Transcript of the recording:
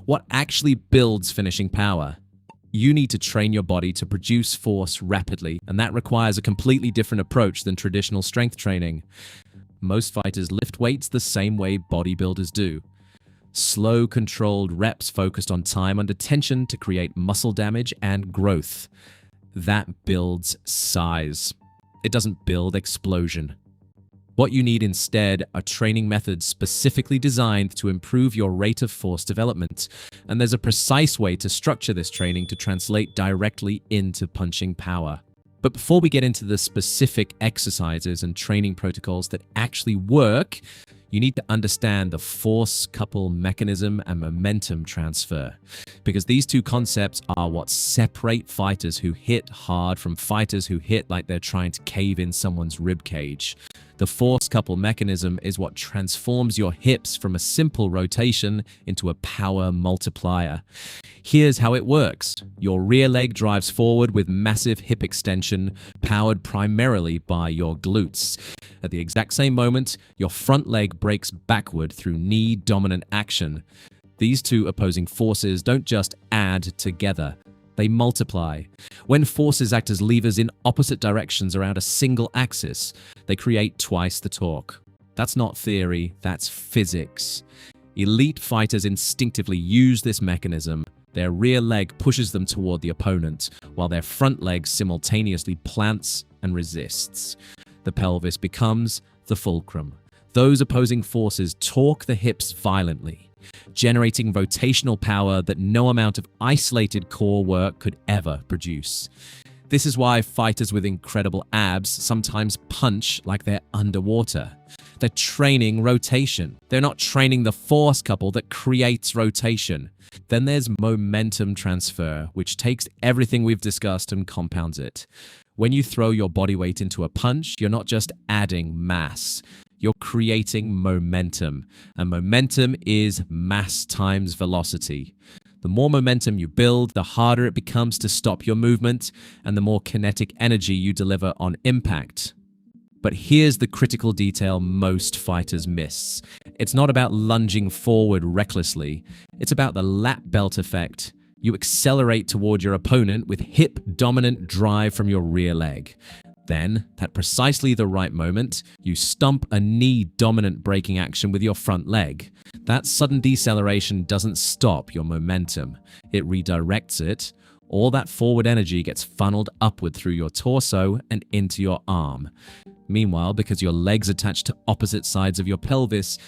What actually builds finishing power? You need to train your body to produce force rapidly, and that requires a completely different approach than traditional strength training. Most fighters lift weights the same way bodybuilders do. Slow, controlled reps focused on time under tension to create muscle damage and growth. That builds size. It doesn't build explosion. What you need instead are training methods specifically designed to improve your rate of force development, and there's a precise way to structure this training to translate directly into punching power. But before we get into the specific exercises and training protocols that actually work, you need to understand the force couple mechanism and momentum transfer, because these two concepts are what separate fighters who hit hard from fighters who hit like they're trying to cave in someone's rib cage. The force couple mechanism is what transforms your hips from a simple rotation into a power multiplier. Here's how it works. Your rear leg drives forward with massive hip extension, powered primarily by your glutes. At the exact same moment, your front leg breaks backward through knee-dominant action. These two opposing forces don't just add together. They multiply. When forces act as levers in opposite directions around a single axis, they create twice the torque. That's not theory, that's physics. Elite fighters instinctively use this mechanism. Their rear leg pushes them toward the opponent, while their front leg simultaneously plants and resists. The pelvis becomes the fulcrum. Those opposing forces torque the hips violently, generating rotational power that no amount of isolated core work could ever produce. This is why fighters with incredible abs sometimes punch like they're underwater. They're training rotation. They're not training the force couple that creates rotation. Then there's momentum transfer, which takes everything we've discussed and compounds it. When you throw your body weight into a punch, you're not just adding mass. You're creating momentum, and momentum is mass times velocity. The more momentum you build, the harder it becomes to stop your movement, and the more kinetic energy you deliver on impact. But here's the critical detail most fighters miss. It's not about lunging forward recklessly. It's about the lap belt effect. You accelerate toward your opponent with hip-dominant drive from your rear leg. Then, at precisely the right moment, you stump a knee-dominant braking action with your front leg. That sudden deceleration doesn't stop your momentum. It redirects it. All that forward energy gets funneled upward through your torso and into your arm. Meanwhile, because your legs attach to opposite sides of your pelvis,